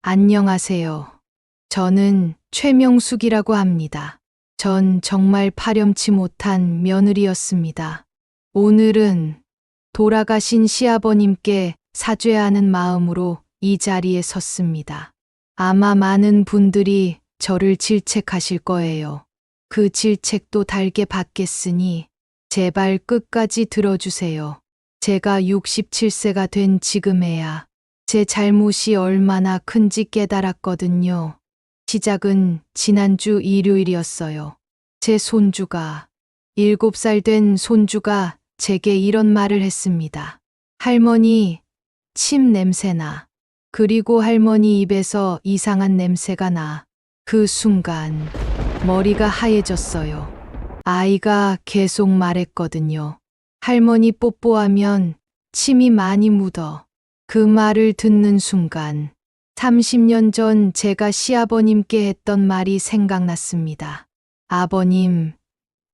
안녕하세요. 저는 최명숙이라고 합니다. 전 정말 파렴치 못한 며느리였습니다. 오늘은 돌아가신 시아버님께 사죄하는 마음으로 이 자리에 섰습니다. 아마 많은 분들이 저를 질책하실 거예요. 그 질책도 달게 받겠으니 제발 끝까지 들어주세요. 제가 67세가 된 지금에야 제 잘못이 얼마나 큰지 깨달았거든요. 시작은 지난주 일요일이었어요. 제 손주가, 7살 된 손주가 제게 이런 말을 했습니다. 할머니, 침 냄새나. 그리고 할머니 입에서 이상한 냄새가 나. 그 순간 머리가 하얘졌어요. 아이가 계속 말했거든요. 할머니 뽀뽀하면 침이 많이 묻어. 그 말을 듣는 순간 30년 전 제가 시아버님께 했던 말이 생각났습니다. 아버님,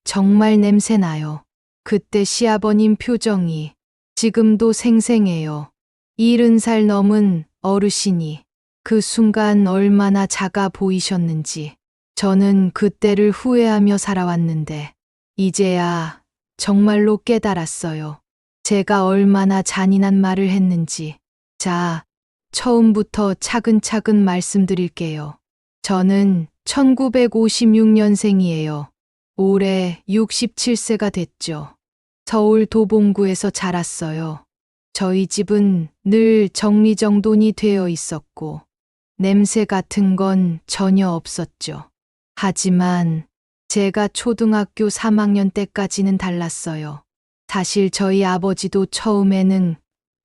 정말 냄새나요. 그때 시아버님 표정이 지금도 생생해요. 70살 넘은 어르신이 그 순간 얼마나 작아 보이셨는지 저는 그때를 후회하며 살아왔는데 이제야 정말로 깨달았어요. 제가 얼마나 잔인한 말을 했는지. 자, 처음부터 차근차근 말씀드릴게요. 저는 1956년생이에요. 올해 67세가 됐죠. 서울 도봉구에서 자랐어요. 저희 집은 늘 정리정돈이 되어 있었고, 냄새 같은 건 전혀 없었죠. 하지만 제가 초등학교 3학년 때까지는 달랐어요. 사실 저희 아버지도 처음에는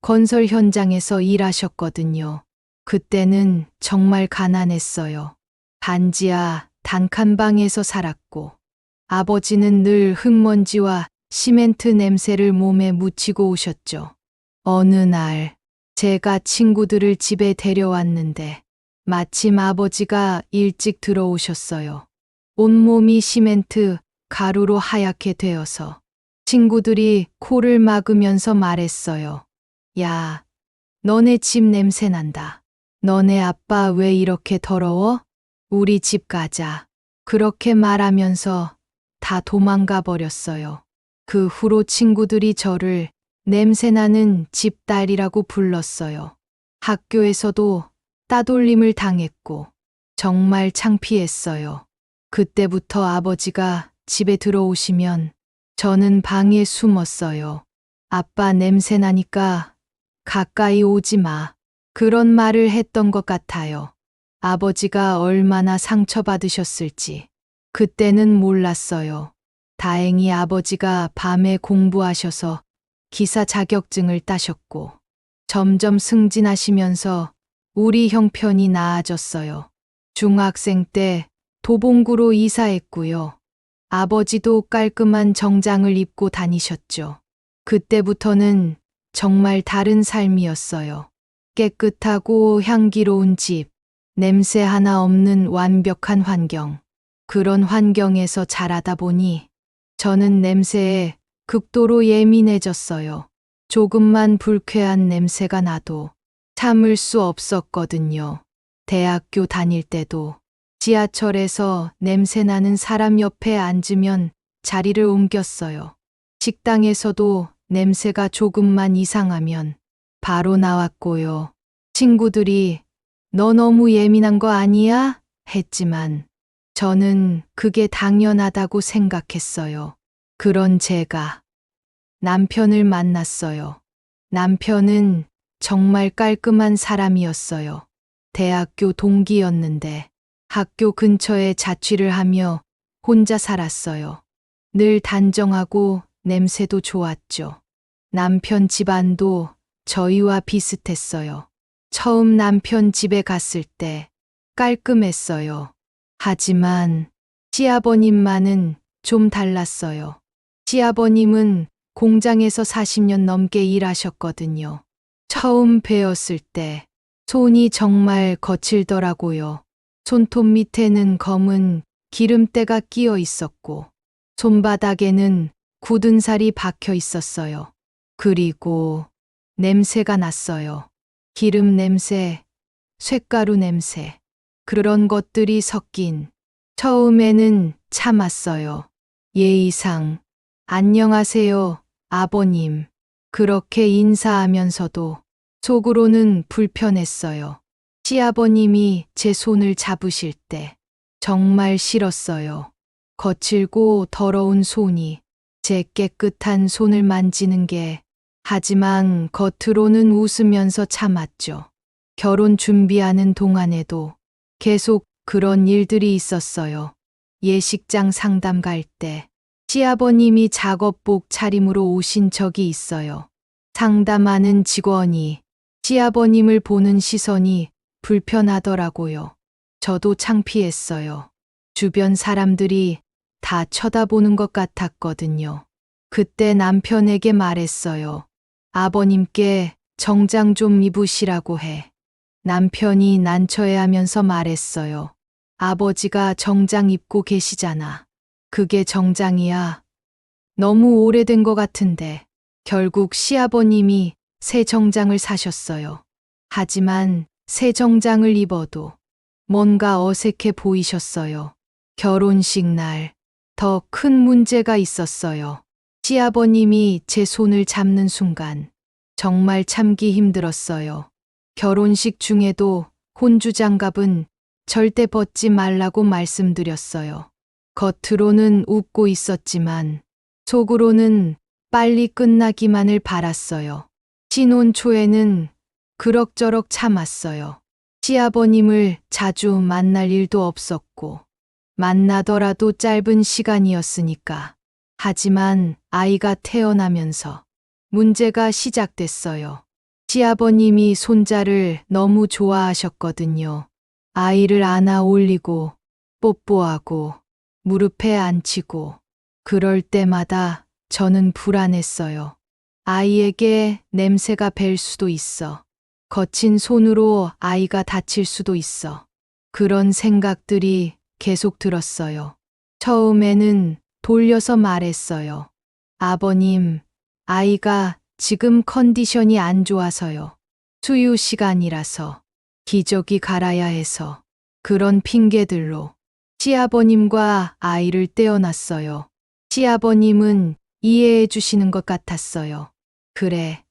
건설 현장에서 일하셨거든요. 그때는 정말 가난했어요. 반지하 단칸방에서 살았고, 아버지는 늘 흙먼지와 시멘트 냄새를 몸에 묻히고 오셨죠. 어느 날 제가 친구들을 집에 데려왔는데 마침 아버지가 일찍 들어오셨어요. 온몸이 시멘트, 가루로 하얗게 되어서 친구들이 코를 막으면서 말했어요. 야, 너네 집 냄새 난다. 너네 아빠 왜 이렇게 더러워? 우리 집 가자. 그렇게 말하면서 다 도망가 버렸어요. 그 후로 친구들이 저를 냄새나는 집딸이라고 불렀어요. 학교에서도 따돌림을 당했고 정말 창피했어요. 그때부터 아버지가 집에 들어오시면 저는 방에 숨었어요. 아빠 냄새 나니까 가까이 오지 마. 그런 말을 했던 것 같아요. 아버지가 얼마나 상처받으셨을지 그때는 몰랐어요. 다행히 아버지가 밤에 공부하셔서 기사 자격증을 따셨고 점점 승진하시면서 우리 형편이 나아졌어요. 중학생 때 도봉구로 이사했고요. 아버지도 깔끔한 정장을 입고 다니셨죠. 그때부터는 정말 다른 삶이었어요. 깨끗하고 향기로운 집, 냄새 하나 없는 완벽한 환경. 그런 환경에서 자라다 보니 저는 냄새에 극도로 예민해졌어요. 조금만 불쾌한 냄새가 나도 참을 수 없었거든요. 대학교 다닐 때도 지하철에서 냄새나는 사람 옆에 앉으면 자리를 옮겼어요. 식당에서도 냄새가 조금만 이상하면 바로 나왔고요. 친구들이 너 너무 예민한 거 아니야? 했지만 저는 그게 당연하다고 생각했어요. 그런 제가 남편을 만났어요. 남편은 정말 깔끔한 사람이었어요. 대학교 동기였는데 학교 근처에 자취를 하며 혼자 살았어요. 늘 단정하고 냄새도 좋았죠. 남편 집안도 저희와 비슷했어요. 처음 남편 집에 갔을 때 깔끔했어요. 하지만 시아버님만은 좀 달랐어요. 시아버님은 공장에서 40년 넘게 일하셨거든요. 처음 뵈었을 때 손이 정말 거칠더라고요. 손톱 밑에는 검은 기름때가 끼어 있었고 손바닥에는 굳은 살이 박혀 있었어요. 그리고 냄새가 났어요. 기름 냄새, 쇳가루 냄새, 그런 것들이 섞인. 처음에는 참았어요. 예의상, 안녕하세요, 아버님. 그렇게 인사하면서도 속으로는 불편했어요. 시아버님이 제 손을 잡으실 때 정말 싫었어요. 거칠고 더러운 손이 제 깨끗한 손을 만지는 게. 하지만 겉으로는 웃으면서 참았죠. 결혼 준비하는 동안에도 계속 그런 일들이 있었어요. 예식장 상담 갈 때 시아버님이 작업복 차림으로 오신 적이 있어요. 상담하는 직원이 시아버님을 보는 시선이 불편하더라고요. 저도 창피했어요. 주변 사람들이 다 쳐다보는 것 같았거든요. 그때 남편에게 말했어요. 아버님께 정장 좀 입으시라고 해. 남편이 난처해하면서 말했어요. 아버지가 정장 입고 계시잖아. 그게 정장이야. 너무 오래된 것 같은데. 결국 시아버님이 새 정장을 사셨어요. 하지만 새 정장을 입어도 뭔가 어색해 보이셨어요. 결혼식 날 더 큰 문제가 있었어요. 시아버님이 제 손을 잡는 순간 정말 참기 힘들었어요. 결혼식 중에도 혼주장갑은 절대 벗지 말라고 말씀드렸어요. 겉으로는 웃고 있었지만 속으로는 빨리 끝나기만을 바랐어요. 신혼 초에는 그럭저럭 참았어요. 시아버님을 자주 만날 일도 없었고 만나더라도 짧은 시간이었으니까. 하지만 아이가 태어나면서 문제가 시작됐어요. 시아버님이 손자를 너무 좋아하셨거든요. 아이를 안아 올리고 뽀뽀하고 무릎에 앉히고 그럴 때마다 저는 불안했어요. 아이에게 냄새가 벨 수도 있어. 거친 손으로 아이가 다칠 수도 있어. 그런 생각들이 계속 들었어요. 처음에는 돌려서 말했어요. 아버님, 아이가 지금 컨디션이 안 좋아서요. 수유 시간이라서, 기저귀 갈아야 해서, 그런 핑계들로 시아버님과 아이를 떼어놨어요. 시아버님은 이해해 주시는 것 같았어요. 그래,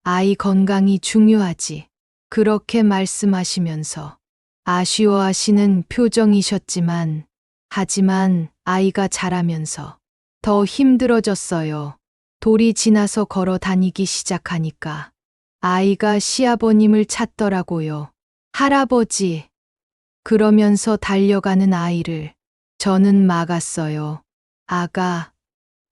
아이 건강이 중요하지. 그렇게 말씀하시면서 아쉬워하시는 표정이셨지만, 하지만 아이가 자라면서 더 힘들어졌어요. 돌이 지나서 걸어 다니기 시작하니까 아이가 시아버님을 찾더라고요. 할아버지. 그러면서 달려가는 아이를 저는 막았어요. 아가,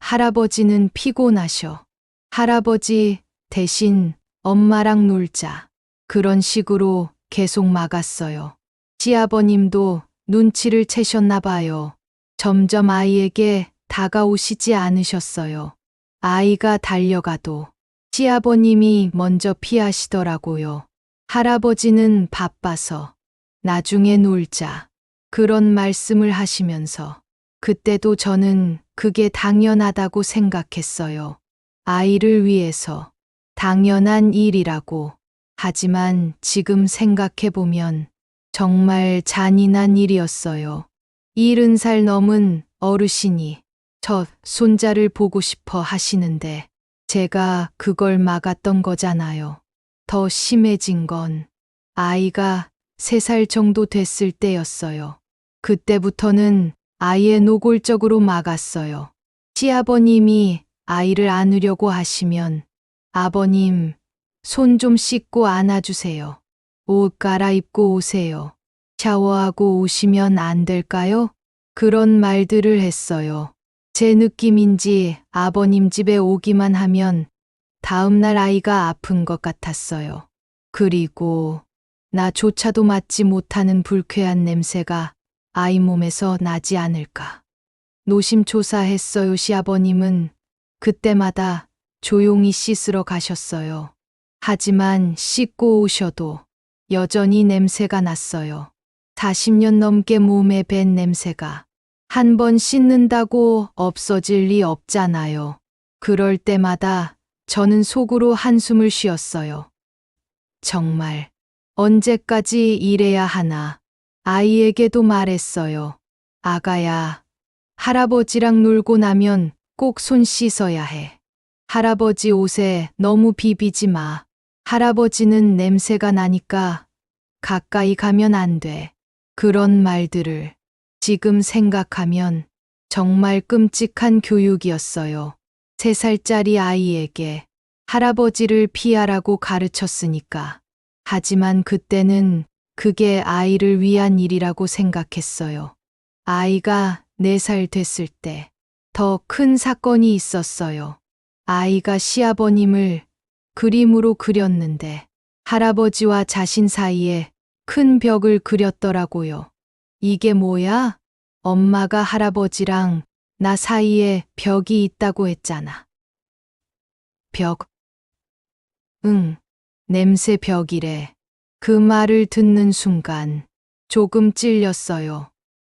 할아버지는 피곤하셔. 할아버지 대신 엄마랑 놀자. 그런 식으로 계속 막았어요. 시아버님도 눈치를 채셨나 봐요. 점점 아이에게 다가오시지 않으셨어요. 아이가 달려가도 시아버님이 먼저 피하시더라고요. 할아버지는 바빠서 나중에 놀자. 그런 말씀을 하시면서 그때도 저는 그게 당연하다고 생각했어요. 아이를 위해서 당연한 일이라고. 하지만 지금 생각해보면 정말 잔인한 일이었어요. 70살 넘은 어르신이 저 손자를 보고 싶어 하시는데 제가 그걸 막았던 거잖아요. 더 심해진 건 아이가 3살 정도 됐을 때였어요. 그때부터는 아예 노골적으로 막았어요. 시아버님이 아이를 안으려고 하시면 아버님, 손 좀 씻고 안아주세요. 옷 갈아입고 오세요. 샤워하고 오시면 안 될까요? 그런 말들을 했어요. 제 느낌인지 아버님 집에 오기만 하면 다음날 아이가 아픈 것 같았어요. 그리고 나조차도 맡지 못하는 불쾌한 냄새가 아이 몸에서 나지 않을까. 노심초사했어요. 시아버님은 그때마다 조용히 씻으러 가셨어요. 하지만 씻고 오셔도 여전히 냄새가 났어요. 40년 넘게 몸에 밴 냄새가 한 번 씻는다고 없어질 리 없잖아요. 그럴 때마다 저는 속으로 한숨을 쉬었어요. 정말 언제까지 이래야 하나. 아이에게도 말했어요. 아가야, 할아버지랑 놀고 나면 꼭 손 씻어야 해. 할아버지 옷에 너무 비비지 마. 할아버지는 냄새가 나니까 가까이 가면 안 돼. 그런 말들을 지금 생각하면 정말 끔찍한 교육이었어요. 3살짜리 아이에게 할아버지를 피하라고 가르쳤으니까. 하지만 그때는 그게 아이를 위한 일이라고 생각했어요. 아이가 4살 됐을 때 더 큰 사건이 있었어요. 아이가 시아버님을 그림으로 그렸는데 할아버지와 자신 사이에 큰 벽을 그렸더라고요. 이게 뭐야? 엄마가 할아버지랑 나 사이에 벽이 있다고 했잖아. 벽. 응, 냄새 벽이래. 그 말을 듣는 순간 조금 찔렸어요.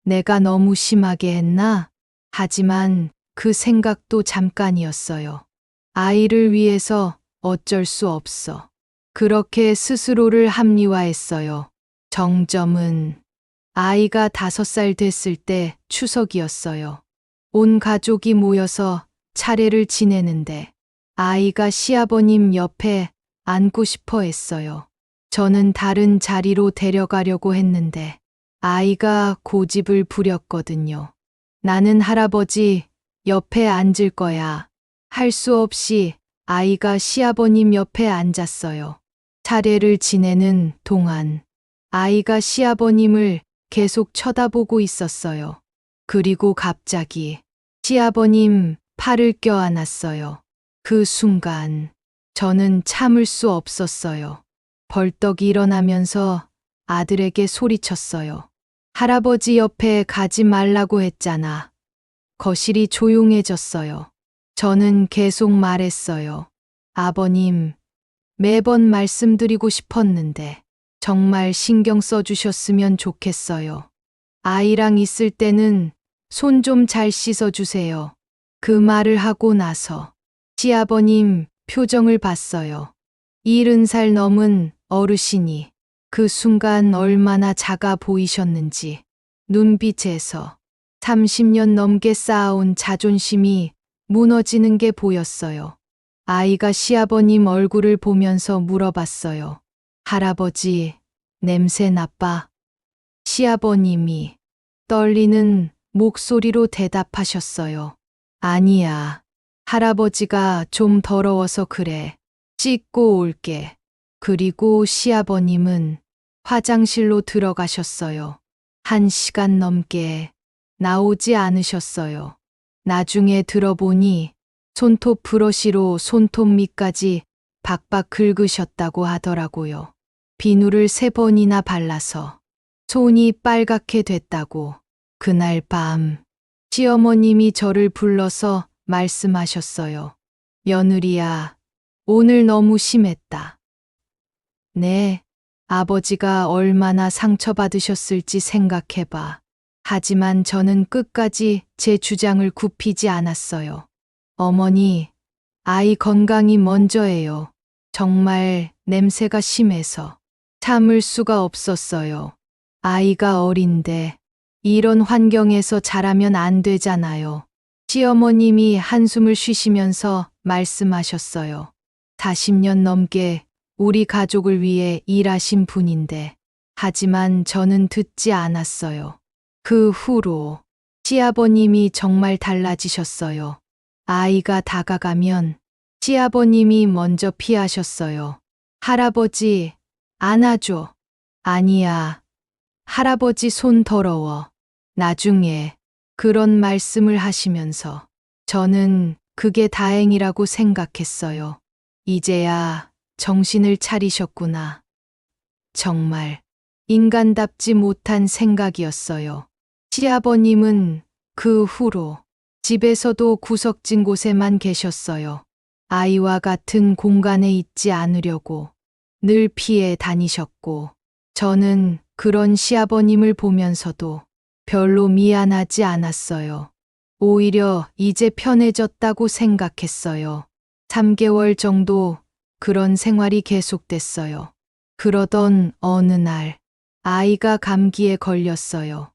내가 너무 심하게 했나? 하지만 그 생각도 잠깐이었어요. 아이를 위해서 어쩔 수 없어. 그렇게 스스로를 합리화했어요. 정점은 아이가 5살 됐을 때 추석이었어요. 온 가족이 모여서 차례를 지내는데 아이가 시아버님 옆에 앉고 싶어 했어요. 저는 다른 자리로 데려가려고 했는데 아이가 고집을 부렸거든요. 나는 할아버지 옆에 앉을 거야. 할 수 없이 아이가 시아버님 옆에 앉았어요. 차례를 지내는 동안 아이가 시아버님을 계속 쳐다보고 있었어요. 그리고 갑자기 시아버님 팔을 껴안았어요. 그 순간 저는 참을 수 없었어요. 벌떡 일어나면서 아들에게 소리쳤어요. 할아버지 옆에 가지 말라고 했잖아. 거실이 조용해졌어요. 저는 계속 말했어요. 아버님, 매번 말씀드리고 싶었는데 정말 신경 써주셨으면 좋겠어요. 아이랑 있을 때는 손 좀 잘 씻어주세요. 그 말을 하고 나서 시아버님 표정을 봤어요. 70살 넘은 어르신이 그 순간 얼마나 작아 보이셨는지 눈빛에서 30년 넘게 쌓아온 자존심이 무너지는 게 보였어요. 아이가 시아버님 얼굴을 보면서 물어봤어요. 할아버지, 냄새 나빠? 시아버님이 떨리는 목소리로 대답하셨어요. 아니야. 할아버지가 좀 더러워서 그래. 씻고 올게. 그리고 시아버님은 화장실로 들어가셨어요. 1시간 넘게 나오지 않으셨어요. 나중에 들어보니 손톱 브러시로 손톱 밑까지 박박 긁으셨다고 하더라고요. 비누를 3번이나 발라서 손이 빨갛게 됐다고. 그날 밤 시어머님이 저를 불러서 말씀하셨어요. 며느리야, 오늘 너무 심했다. 네, 아버지가 얼마나 상처받으셨을지 생각해봐. 하지만 저는 끝까지 제 주장을 굽히지 않았어요. 어머니, 아이 건강이 먼저예요. 정말 냄새가 심해서 참을 수가 없었어요. 아이가 어린데 이런 환경에서 자라면 안 되잖아요. 시어머님이 한숨을 쉬시면서 말씀하셨어요. 40년 넘게 우리 가족을 위해 일하신 분인데, 하지만 저는 듣지 않았어요. 그 후로 시아버님이 정말 달라지셨어요. 아이가 다가가면 시아버님이 먼저 피하셨어요. 할아버지, 안아줘. 아니야. 할아버지 손 더러워. 나중에 그런 말씀을 하시면서 저는 그게 다행이라고 생각했어요. 이제야 정신을 차리셨구나. 정말 인간답지 못한 생각이었어요. 시아버님은 그 후로 집에서도 구석진 곳에만 계셨어요. 아이와 같은 공간에 있지 않으려고 늘 피해 다니셨고, 저는 그런 시아버님을 보면서도 별로 미안하지 않았어요. 오히려 이제 편해졌다고 생각했어요. 3개월 정도 그런 생활이 계속됐어요. 그러던 어느 날 아이가 감기에 걸렸어요.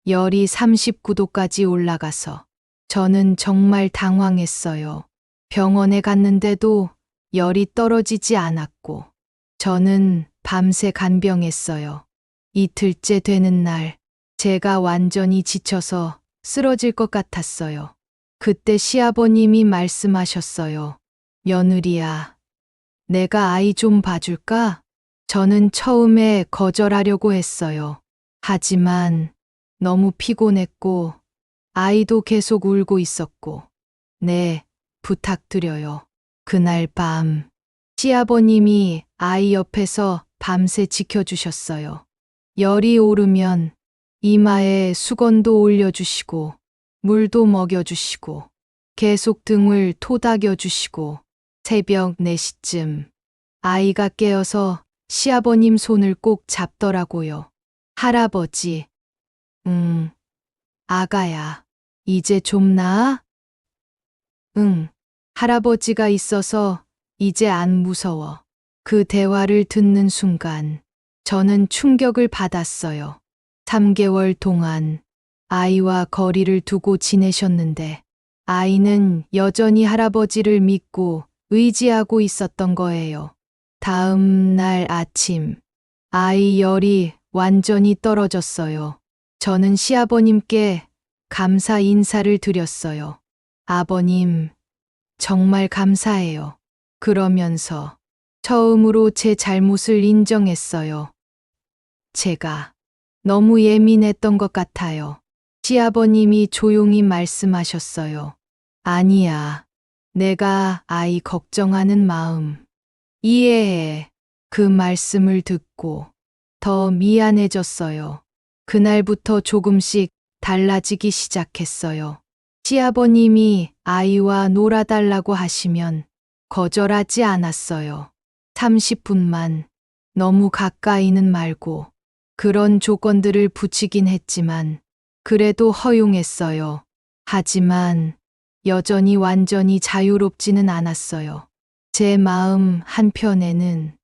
열이 39도까지 올라가서 저는 정말 당황했어요. 병원에 갔는데도 열이 떨어지지 않았고 저는 밤새 간병했어요. 이틀째 되는 날 제가 완전히 지쳐서 쓰러질 것 같았어요. 그때 시아버님이 말씀하셨어요. 며느리야, 내가 아이 좀 봐줄까? 저는 처음에 거절하려고 했어요. 하지만 너무 피곤했고 아이도 계속 울고 있었고, 네, 부탁드려요. 그날 밤 시아버님이 아이 옆에서 밤새 지켜주셨어요. 열이 오르면 이마에 수건도 올려주시고 물도 먹여주시고 계속 등을 토닥여주시고 새벽 4시쯤 아이가 깨어서 시아버님 손을 꼭 잡더라고요. 할아버지, 아가야, 이제 좀 나아? 응, 할아버지가 있어서 이제 안 무서워. 그 대화를 듣는 순간 저는 충격을 받았어요. 3개월 동안 아이와 거리를 두고 지내셨는데 아이는 여전히 할아버지를 믿고 의지하고 있었던 거예요. 다음 날 아침, 아이 열이 완전히 떨어졌어요. 저는 시아버님께 감사 인사를 드렸어요. 아버님, 정말 감사해요. 그러면서 처음으로 제 잘못을 인정했어요. 제가 너무 예민했던 것 같아요. 시아버님이 조용히 말씀하셨어요. 아니야. 내가 아이 걱정하는 마음 이해해. 그 말씀을 듣고 더 미안해졌어요. 그날부터 조금씩 달라지기 시작했어요. 시아버님이 아이와 놀아달라고 하시면 거절하지 않았어요. 30분만, 너무 가까이는 말고 그런 조건들을 붙이긴 했지만 그래도 허용했어요. 하지만 여전히 완전히 자유롭지는 않았어요. 제 마음 한편에는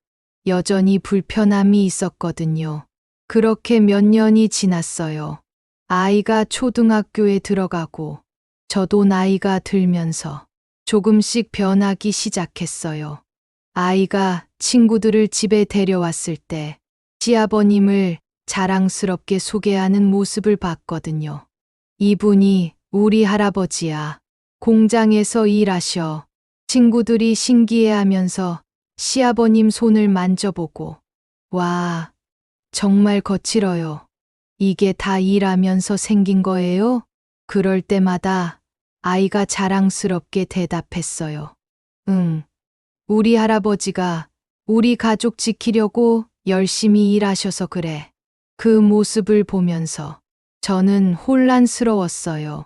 여전히 불편함이 있었거든요. 그렇게 몇 년이 지났어요. 아이가 초등학교에 들어가고 저도 나이가 들면서 조금씩 변하기 시작했어요. 아이가 친구들을 집에 데려왔을 때 시아버님을 자랑스럽게 소개하는 모습을 봤거든요. 이분이 우리 할아버지야. 공장에서 일하셔. 친구들이 신기해하면서 시아버님 손을 만져보고, 와, 정말 거칠어요. 이게 다 일하면서 생긴 거예요? 그럴 때마다 아이가 자랑스럽게 대답했어요. 응, 우리 할아버지가 우리 가족 지키려고 열심히 일하셔서 그래. 그 모습을 보면서 저는 혼란스러웠어요.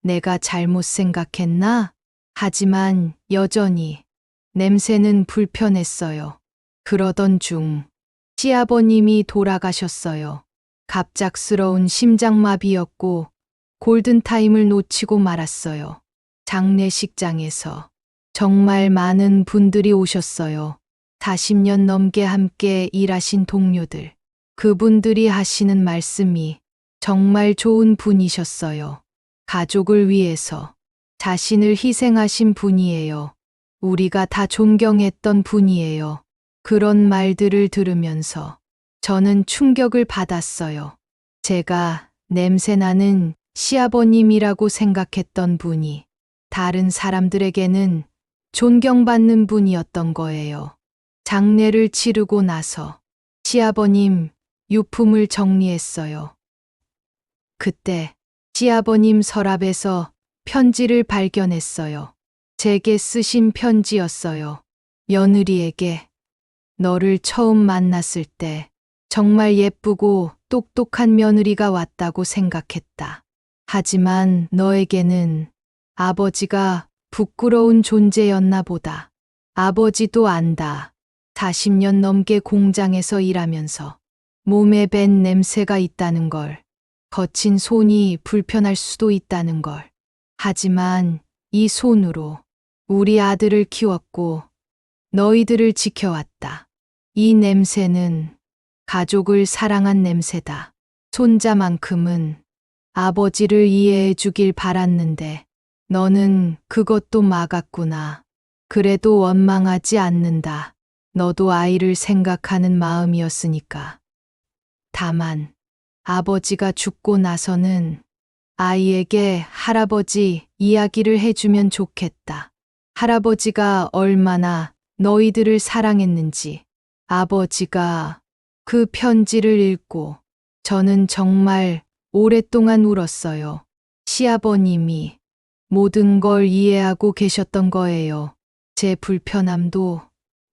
내가 잘못 생각했나? 하지만 여전히 냄새는 불편했어요. 그러던 중 시아버님이 돌아가셨어요. 갑작스러운 심장마비였고 골든타임을 놓치고 말았어요. 장례식장에서 정말 많은 분들이 오셨어요. 40년 넘게 함께 일하신 동료들. 그분들이 하시는 말씀이 정말 좋은 분이셨어요. 가족을 위해서 자신을 희생하신 분이에요. 우리가 다 존경했던 분이에요. 그런 말들을 들으면서 저는 충격을 받았어요. 제가 냄새나는 시아버님이라고 생각했던 분이 다른 사람들에게는 존경받는 분이었던 거예요. 장례를 치르고 나서 시아버님 유품을 정리했어요. 그때 시아버님 서랍에서 편지를 발견했어요. 제게 쓰신 편지였어요. 며느리에게 너를 처음 만났을 때 정말 예쁘고 똑똑한 며느리가 왔다고 생각했다. 하지만 너에게는 아버지가 부끄러운 존재였나 보다. 아버지도 안다. 40년 넘게 공장에서 일하면서 몸에 밴 냄새가 있다는 걸, 거친 손이 불편할 수도 있다는 걸. 하지만 이 손으로 우리 아들을 키웠고 너희들을 지켜왔다. 이 냄새는 가족을 사랑한 냄새다. 손자만큼은 아버지를 이해해 주길 바랐는데 너는 그것도 막았구나. 그래도 원망하지 않는다. 너도 아이를 생각하는 마음이었으니까. 다만 아버지가 죽고 나서는 아이에게 할아버지 이야기를 해주면 좋겠다. 할아버지가 얼마나 너희들을 사랑했는지. 아버지가 그 편지를 읽고 저는 정말 오랫동안 울었어요. 시아버님이 모든 걸 이해하고 계셨던 거예요. 제 불편함도,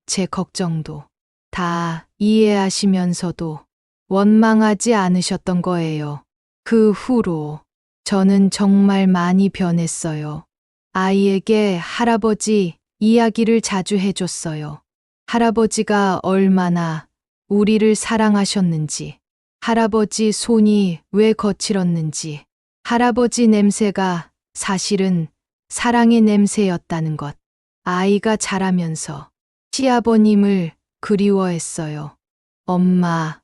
제 걱정도 다 이해하시면서도 원망하지 않으셨던 거예요. 그 후로 저는 정말 많이 변했어요. 아이에게 할아버지 이야기를 자주 해줬어요. 할아버지가 얼마나 우리를 사랑하셨는지, 할아버지 손이 왜 거칠었는지, 할아버지 냄새가 사실은 사랑의 냄새였다는 것. 아이가 자라면서 시아버님을 그리워했어요. 엄마,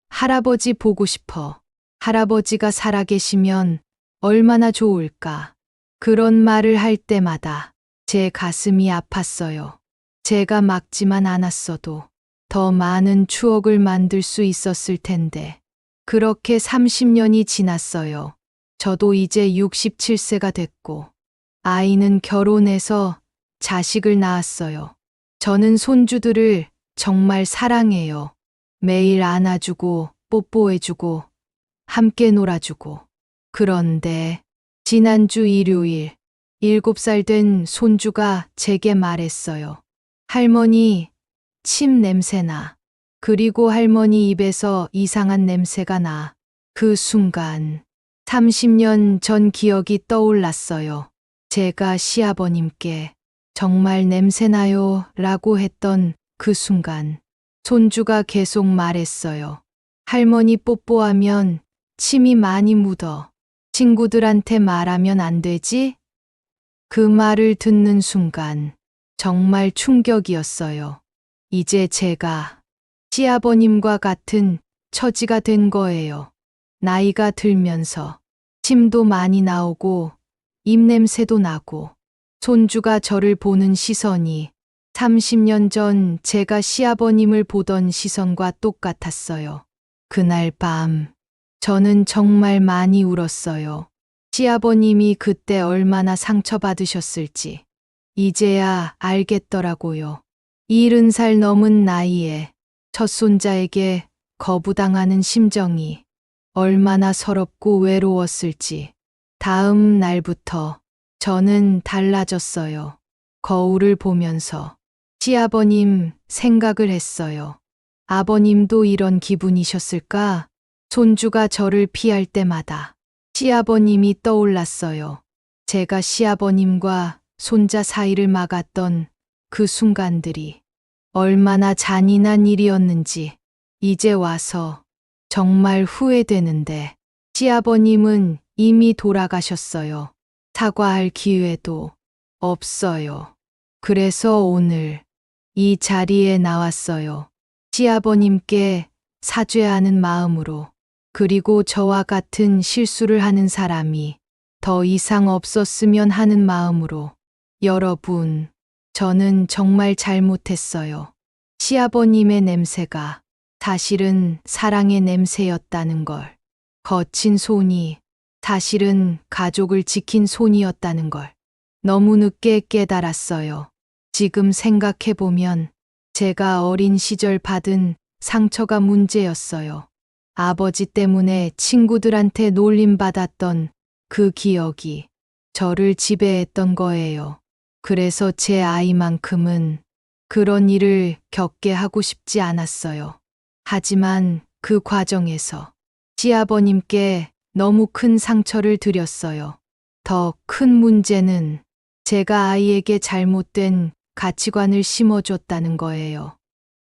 할아버지 보고 싶어. 할아버지가 살아계시면 얼마나 좋을까. 그런 말을 할 때마다 제 가슴이 아팠어요. 제가 막지만 않았어도 더 많은 추억을 만들 수 있었을 텐데. 그렇게 30년이 지났어요. 저도 이제 67세가 됐고, 아이는 결혼해서 자식을 낳았어요. 저는 손주들을 정말 사랑해요. 매일 안아주고, 뽀뽀해주고, 함께 놀아주고. 그런데 지난주 일요일 7살 된 손주가 제게 말했어요. 할머니, 침 냄새나. 그리고 할머니 입에서 이상한 냄새가 나. 그 순간 30년 전 기억이 떠올랐어요. 제가 시아버님께 정말 냄새나요? 라고 했던 그 순간 손주가 계속 말했어요. 할머니 뽀뽀하면 침이 많이 묻어. 친구들한테 말하면 안 되지? 그 말을 듣는 순간 정말 충격이었어요. 이제 제가 시아버님과 같은 처지가 된 거예요. 나이가 들면서 침도 많이 나오고 입냄새도 나고 손주가 저를 보는 시선이 30년 전 제가 시아버님을 보던 시선과 똑같았어요. 그날 밤 저는 정말 많이 울었어요. 시아버님이 그때 얼마나 상처받으셨을지 이제야 알겠더라고요. 70살 넘은 나이에 첫 손자에게 거부당하는 심정이 얼마나 서럽고 외로웠을지. 다음 날부터 저는 달라졌어요. 거울을 보면서 시아버님 생각을 했어요. 아버님도 이런 기분이셨을까? 손주가 저를 피할 때마다 시아버님이 떠올랐어요. 제가 시아버님과 손자 사이를 막았던 그 순간들이 얼마나 잔인한 일이었는지 이제 와서 정말 후회되는데 시아버님은 이미 돌아가셨어요. 사과할 기회도 없어요. 그래서 오늘 이 자리에 나왔어요. 시아버님께 사죄하는 마음으로, 그리고 저와 같은 실수를 하는 사람이 더 이상 없었으면 하는 마음으로. 여러분, 저는 정말 잘못했어요. 시아버님의 냄새가 사실은 사랑의 냄새였다는 걸, 거친 손이 사실은 가족을 지킨 손이었다는 걸 너무 늦게 깨달았어요. 지금 생각해보면 제가 어린 시절 받은 상처가 문제였어요. 아버지 때문에 친구들한테 놀림받았던 그 기억이 저를 지배했던 거예요. 그래서 제 아이만큼은 그런 일을 겪게 하고 싶지 않았어요. 하지만 그 과정에서 시아버님께 너무 큰 상처를 드렸어요. 더 큰 문제는 제가 아이에게 잘못된 가치관을 심어줬다는 거예요.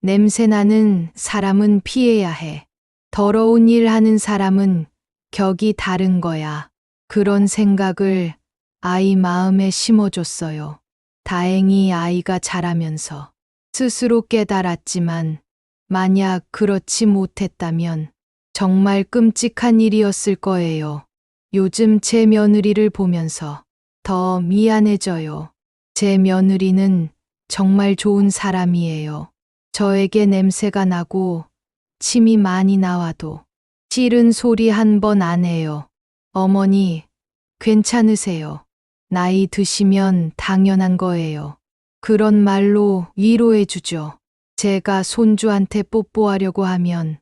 냄새나는 사람은 피해야 해. 더러운 일 하는 사람은 격이 다른 거야. 그런 생각을 아이 마음에 심어줬어요. 다행히 아이가 자라면서 스스로 깨달았지만 만약 그렇지 못했다면 정말 끔찍한 일이었을 거예요. 요즘 제 며느리를 보면서 더 미안해져요. 제 며느리는 정말 좋은 사람이에요. 저에게 냄새가 나고 침이 많이 나와도 싫은 소리 한 번 안 해요. 어머니, 괜찮으세요. 나이 드시면 당연한 거예요. 그런 말로 위로해 주죠. 제가 손주한테 뽀뽀하려고 하면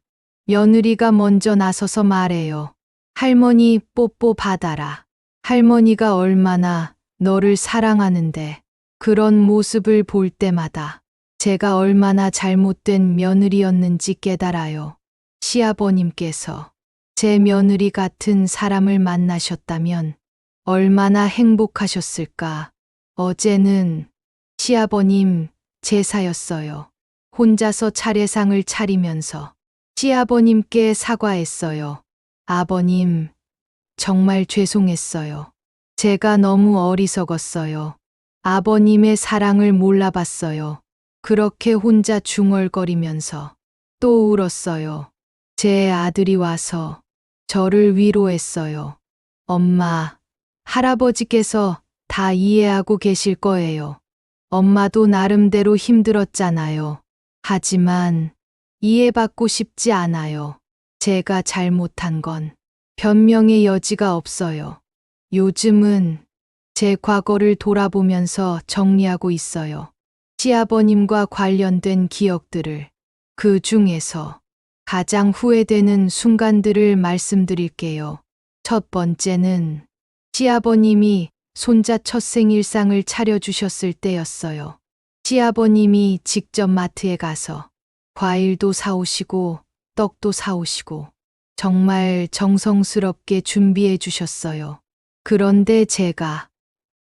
며느리가 먼저 나서서 말해요. 할머니 뽀뽀 받아라. 할머니가 얼마나 너를 사랑하는데 그런 모습을 볼 때마다 제가 얼마나 잘못된 며느리였는지 깨달아요. 시아버님께서 제 며느리 같은 사람을 만나셨다면 얼마나 행복하셨을까. 어제는 시아버님 제사였어요. 혼자서 차례상을 차리면서 시아버님께 사과했어요. 아버님, 정말 죄송했어요. 제가 너무 어리석었어요. 아버님의 사랑을 몰라봤어요. 그렇게 혼자 중얼거리면서 또 울었어요. 제 아들이 와서 저를 위로했어요. 엄마, 할아버지께서 다 이해하고 계실 거예요. 엄마도 나름대로 힘들었잖아요. 하지만 이해받고 싶지 않아요. 제가 잘못한 건 변명의 여지가 없어요. 요즘은 제 과거를 돌아보면서 정리하고 있어요. 시아버님과 관련된 기억들을, 그 중에서 가장 후회되는 순간들을 말씀드릴게요. 첫 번째는 시아버님이 손자 첫 생일상을 차려주셨을 때였어요. 시아버님이 직접 마트에 가서 과일도 사오시고 떡도 사오시고 정말 정성스럽게 준비해 주셨어요. 그런데 제가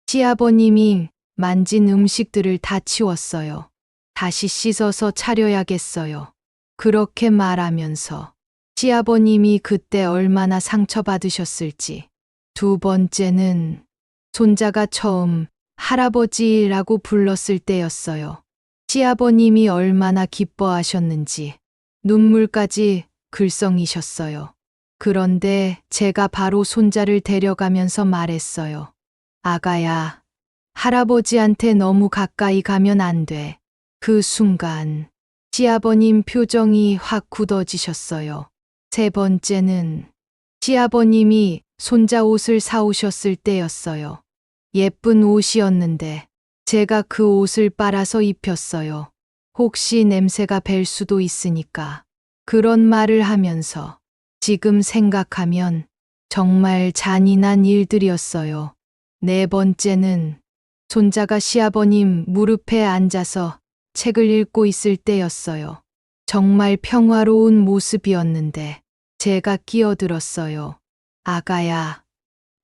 시아버님이 만진 음식들을 다 치웠어요. 다시 씻어서 차려야겠어요. 그렇게 말하면서 시아버님이 그때 얼마나 상처받으셨을지. 두 번째는 손자가 처음 할아버지라고 불렀을 때였어요. 시아버님이 얼마나 기뻐하셨는지 눈물까지 글썽이셨어요. 그런데 제가 바로 손자를 데려가면서 말했어요. 아가야, 할아버지한테 너무 가까이 가면 안 돼. 그 순간 시아버님 표정이 확 굳어지셨어요. 세 번째는 시아버님이 손자 옷을 사오셨을 때였어요. 예쁜 옷이었는데 제가 그 옷을 빨아서 입혔어요. 혹시 냄새가 벨 수도 있으니까. 그런 말을 하면서 지금 생각하면 정말 잔인한 일들이었어요. 네 번째는 손자가 시아버님 무릎에 앉아서 책을 읽고 있을 때였어요. 정말 평화로운 모습이었는데 제가 끼어들었어요. 아가야,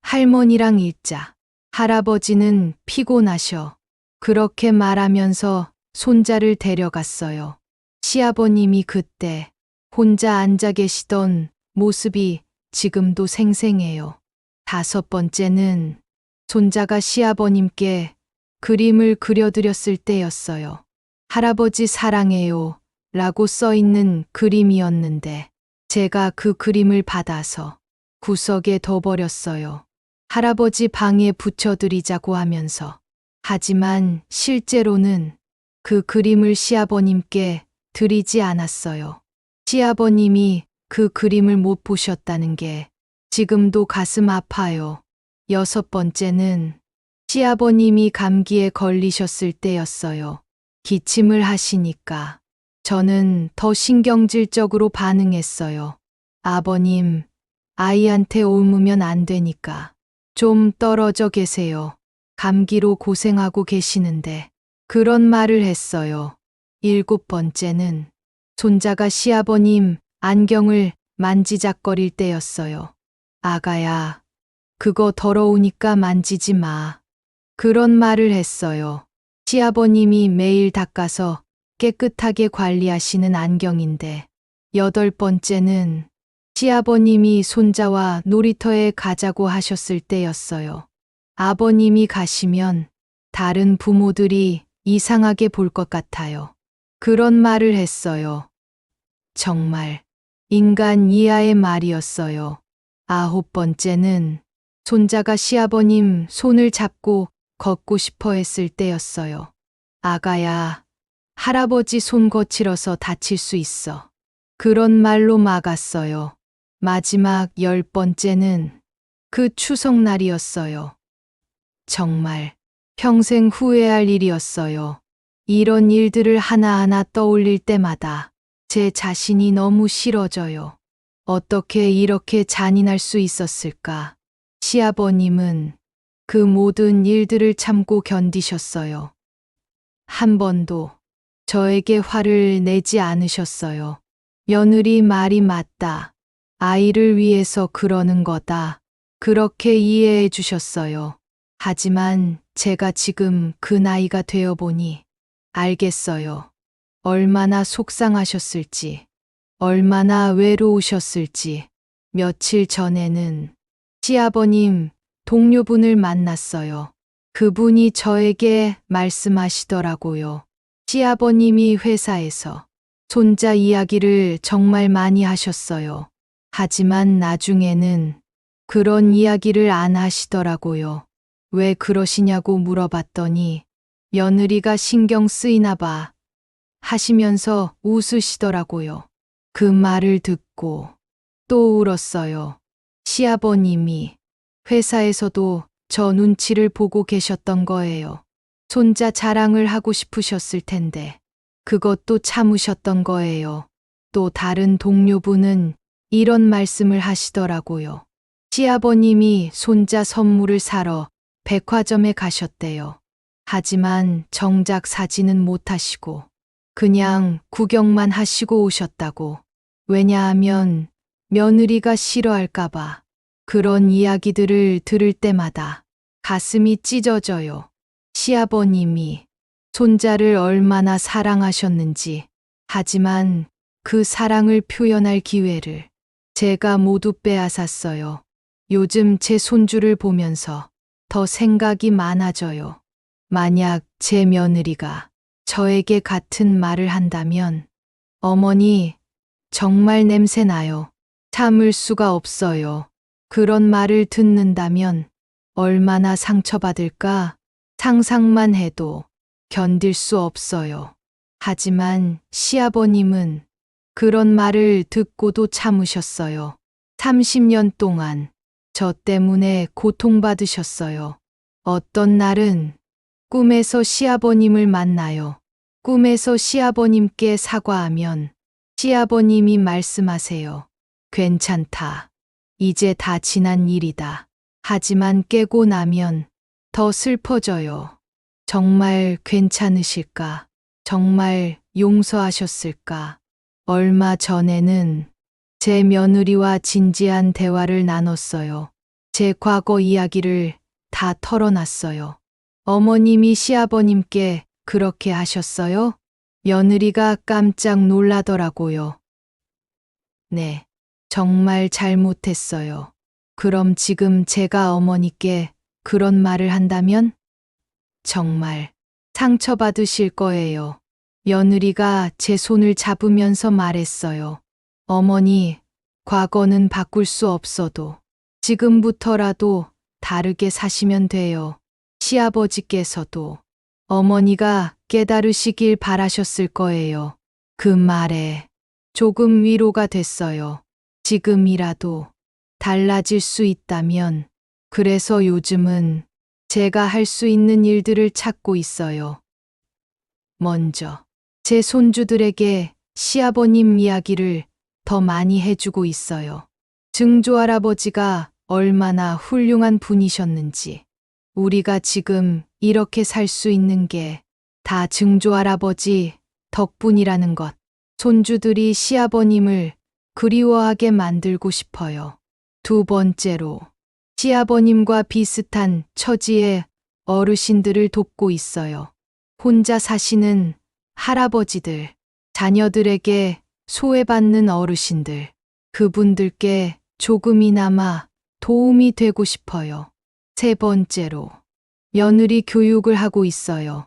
할머니랑 읽자. 할아버지는 피곤하셔. 그렇게 말하면서 손자를 데려갔어요. 시아버님이 그때 혼자 앉아 계시던 모습이 지금도 생생해요. 다섯 번째는 손자가 시아버님께 그림을 그려드렸을 때였어요. 할아버지 사랑해요 라고 써 있는 그림이었는데 제가 그 그림을 받아서 구석에 둬버렸어요. 할아버지 방에 붙여드리자고 하면서. 하지만 실제로는 그 그림을 시아버님께 드리지 않았어요. 시아버님이 그 그림을 못 보셨다는 게 지금도 가슴 아파요. 여섯 번째는 시아버님이 감기에 걸리셨을 때였어요. 기침을 하시니까 저는 더 신경질적으로 반응했어요. 아버님, 아이한테 옮으면 안 되니까 좀 떨어져 계세요. 감기로 고생하고 계시는데 그런 말을 했어요. 일곱 번째는 손자가 시아버님 안경을 만지작거릴 때였어요. 아가야, 그거 더러우니까 만지지 마. 그런 말을 했어요. 시아버님이 매일 닦아서 깨끗하게 관리하시는 안경인데. 여덟 번째는 시아버님이 손자와 놀이터에 가자고 하셨을 때였어요. 아버님이 가시면 다른 부모들이 이상하게 볼 것 같아요. 그런 말을 했어요. 정말 인간 이하의 말이었어요. 9번째는 손자가 시아버님 손을 잡고 걷고 싶어 했을 때였어요. 아가야, 할아버지 손 거칠어서 다칠 수 있어. 그런 말로 막았어요. 마지막 10번째는 그 추석날이었어요. 정말 평생 후회할 일이었어요. 이런 일들을 하나하나 떠올릴 때마다 제 자신이 너무 싫어져요. 어떻게 이렇게 잔인할 수 있었을까? 시아버님은 그 모든 일들을 참고 견디셨어요. 한 번도 저에게 화를 내지 않으셨어요. 며느리 말이 맞다. 아이를 위해서 그러는 거다. 그렇게 이해해 주셨어요. 하지만 제가 지금 그 나이가 되어 보니 알겠어요. 얼마나 속상하셨을지, 얼마나 외로우셨을지. 며칠 전에는 시아버님 동료분을 만났어요. 그분이 저에게 말씀하시더라고요. 시아버님이 회사에서 손자 이야기를 정말 많이 하셨어요. 하지만 나중에는 그런 이야기를 안 하시더라고요. 왜 그러시냐고 물어봤더니 며느리가 신경 쓰이나 봐 하시면서 웃으시더라고요. 그 말을 듣고 또 울었어요. 시아버님이 회사에서도 저 눈치를 보고 계셨던 거예요. 손자 자랑을 하고 싶으셨을 텐데 그것도 참으셨던 거예요. 또 다른 동료분은 이런 말씀을 하시더라고요. 시아버님이 손자 선물을 사러 백화점에 가셨대요. 하지만 정작 사지는 못하시고 그냥 구경만 하시고 오셨다고. 왜냐하면 며느리가 싫어할까봐. 그런 이야기들을 들을 때마다 가슴이 찢어져요. 시아버님이 손자를 얼마나 사랑하셨는지. 하지만 그 사랑을 표현할 기회를 제가 모두 빼앗았어요. 요즘 제 손주를 보면서 더 생각이 많아져요. 만약 제 며느리가 저에게 같은 말을 한다면, 어머니, 정말 냄새 나요. 참을 수가 없어요. 그런 말을 듣는다면 얼마나 상처받을까 상상만 해도 견딜 수 없어요. 하지만 시아버님은 그런 말을 듣고도 참으셨어요. 30년 동안 저 때문에 고통받으셨어요. 어떤 날은 꿈에서 시아버님을 만나요. 꿈에서 시아버님께 사과하면 시아버님이 말씀하세요. 괜찮다. 이제 다 지난 일이다. 하지만 깨고 나면 더 슬퍼져요. 정말 괜찮으실까? 정말 용서하셨을까? 얼마 전에는 제 며느리와 진지한 대화를 나눴어요. 제 과거 이야기를 다 털어놨어요. 어머님이 시아버님께 그렇게 하셨어요? 며느리가 깜짝 놀라더라고요. 네, 정말 잘못했어요. 그럼 지금 제가 어머니께 그런 말을 한다면 정말 상처받으실 거예요. 며느리가 제 손을 잡으면서 말했어요. 어머니, 과거는 바꿀 수 없어도 지금부터라도 다르게 사시면 돼요. 시아버지께서도 어머니가 깨달으시길 바라셨을 거예요. 그 말에 조금 위로가 됐어요. 지금이라도 달라질 수 있다면. 그래서 요즘은 제가 할 수 있는 일들을 찾고 있어요. 먼저 제 손주들에게 시아버님 이야기를 더 많이 해주고 있어요. 증조할아버지가 얼마나 훌륭한 분이셨는지, 우리가 지금 이렇게 살 수 있는 게 다 증조할아버지 덕분이라는 것. 손주들이 시아버님을 그리워하게 만들고 싶어요. 두 번째로, 시아버님과 비슷한 처지의 어르신들을 돕고 있어요. 혼자 사시는 할아버지들, 자녀들에게 소외받는 어르신들, 그분들께 조금이나마 도움이 되고 싶어요. 세 번째로, 며느리 교육을 하고 있어요.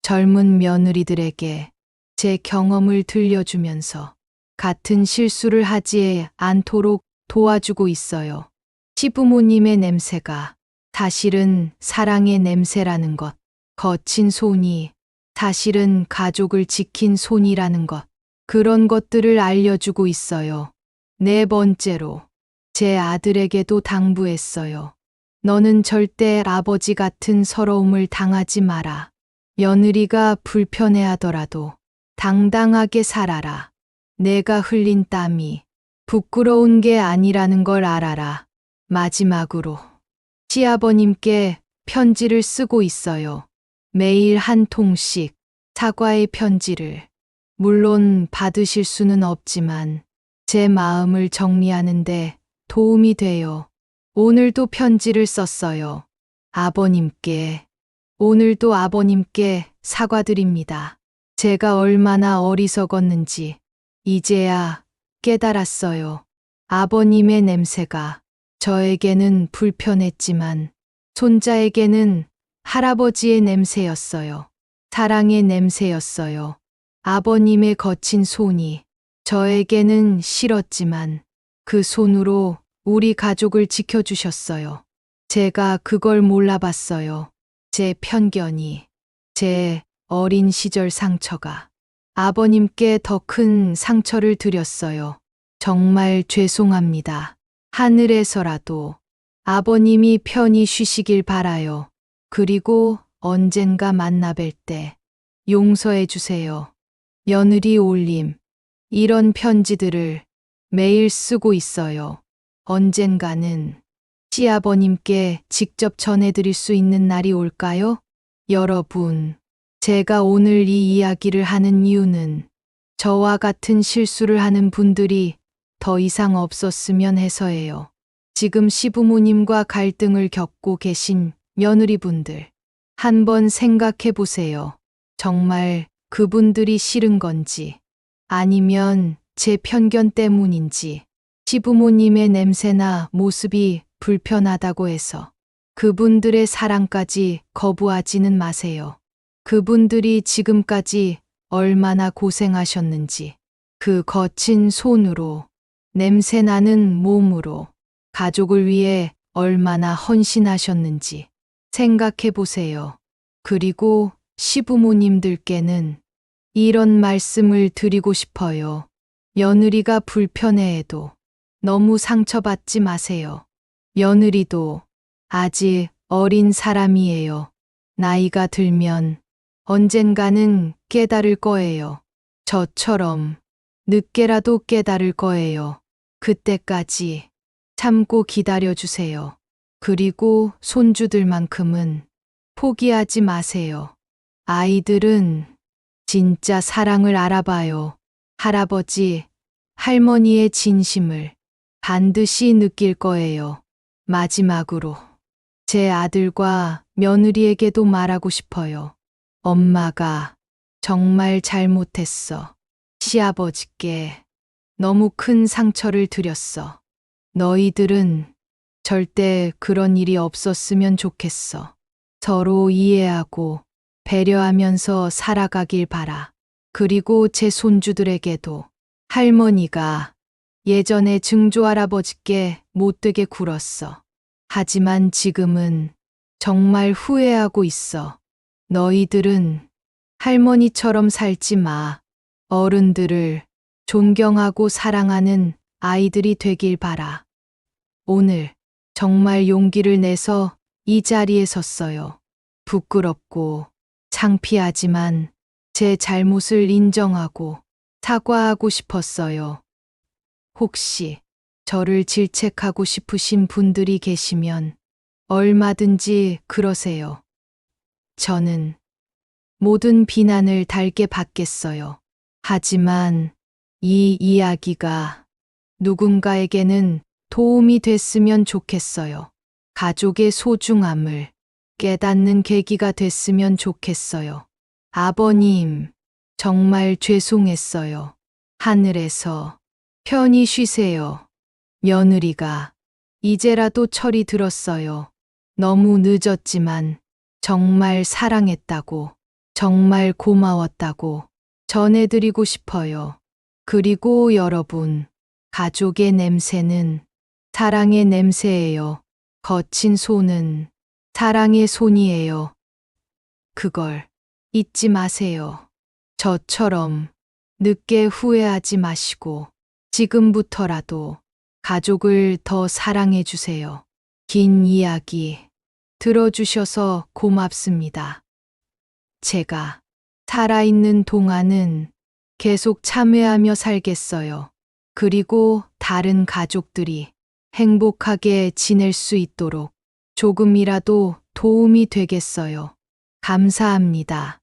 젊은 며느리들에게 제 경험을 들려주면서 같은 실수를 하지 않도록 도와주고 있어요. 시부모님의 냄새가 사실은 사랑의 냄새라는 것. 거친 손이 사실은 가족을 지킨 손이라는 것. 그런 것들을 알려주고 있어요. 네 번째로 제 아들에게도 당부했어요. 너는 절대 아버지 같은 서러움을 당하지 마라. 며느리가 불편해하더라도 당당하게 살아라. 내가 흘린 땀이 부끄러운 게 아니라는 걸 알아라. 마지막으로 시아버님께 편지를 쓰고 있어요. 매일 한 통씩 사과의 편지를. 물론 받으실 수는 없지만 제 마음을 정리하는데 도움이 돼요. 오늘도 편지를 썼어요. 아버님께. 오늘도 아버님께 사과드립니다. 제가 얼마나 어리석었는지 이제야 깨달았어요. 아버님의 냄새가 저에게는 불편했지만 손자에게는 할아버지의 냄새였어요. 사랑의 냄새였어요. 아버님의 거친 손이 저에게는 싫었지만 그 손으로 우리 가족을 지켜주셨어요. 제가 그걸 몰라봤어요. 제 편견이, 제 어린 시절 상처가 아버님께 더 큰 상처를 드렸어요. 정말 죄송합니다. 하늘에서라도 아버님이 편히 쉬시길 바라요. 그리고 언젠가 만나 뵐 때 용서해 주세요. 며느리 올림. 이런 편지들을 매일 쓰고 있어요. 언젠가는 시아버님께 직접 전해드릴 수 있는 날이 올까요? 여러분, 제가 오늘 이 이야기를 하는 이유는 저와 같은 실수를 하는 분들이 더 이상 없었으면 해서예요. 지금 시부모님과 갈등을 겪고 계신 며느리분들, 한번 생각해 보세요. 정말 그분들이 싫은 건지, 아니면 제 편견 때문인지, 시부모님의 냄새나 모습이 불편하다고 해서 그분들의 사랑까지 거부하지는 마세요. 그분들이 지금까지 얼마나 고생하셨는지, 그 거친 손으로, 냄새나는 몸으로, 가족을 위해 얼마나 헌신하셨는지 생각해 보세요. 그리고 시부모님들께는 이런 말씀을 드리고 싶어요. 며느리가 불편해해도 너무 상처받지 마세요. 며느리도 아직 어린 사람이에요. 나이가 들면 언젠가는 깨달을 거예요. 저처럼 늦게라도 깨달을 거예요. 그때까지 참고 기다려주세요. 그리고 손주들만큼은 포기하지 마세요. 아이들은 진짜 사랑을 알아봐요. 할아버지, 할머니의 진심을 반드시 느낄 거예요. 마지막으로 제 아들과 며느리에게도 말하고 싶어요. 엄마가 정말 잘못했어. 시아버지께 너무 큰 상처를 드렸어. 너희들은 절대 그런 일이 없었으면 좋겠어. 서로 이해하고 배려하면서 살아가길 바라. 그리고 제 손주들에게도 할머니가 예전에 증조할아버지께 못되게 굴었어. 하지만 지금은 정말 후회하고 있어. 너희들은 할머니처럼 살지 마. 어른들을 존경하고 사랑하는 아이들이 되길 바라. 오늘 정말 용기를 내서 이 자리에 섰어요. 부끄럽고 창피하지만 제 잘못을 인정하고 사과하고 싶었어요. 혹시 저를 질책하고 싶으신 분들이 계시면 얼마든지 그러세요. 저는 모든 비난을 달게 받겠어요. 하지만 이 이야기가 누군가에게는 도움이 됐으면 좋겠어요. 가족의 소중함을 깨닫는 계기가 됐으면 좋겠어요. 아버님, 정말 죄송했어요. 하늘에서 편히 쉬세요. 며느리가 이제라도 철이 들었어요. 너무 늦었지만 정말 사랑했다고, 정말 고마웠다고 전해드리고 싶어요. 그리고 여러분, 가족의 냄새는 사랑의 냄새예요. 거친 손은 사랑의 손이에요. 그걸 잊지 마세요. 저처럼 늦게 후회하지 마시고 지금부터라도 가족을 더 사랑해 주세요. 긴 이야기 들어주셔서 고맙습니다. 제가 살아있는 동안은 계속 참회하며 살겠어요. 그리고 다른 가족들이 행복하게 지낼 수 있도록 조금이라도 도움이 되겠어요. 감사합니다.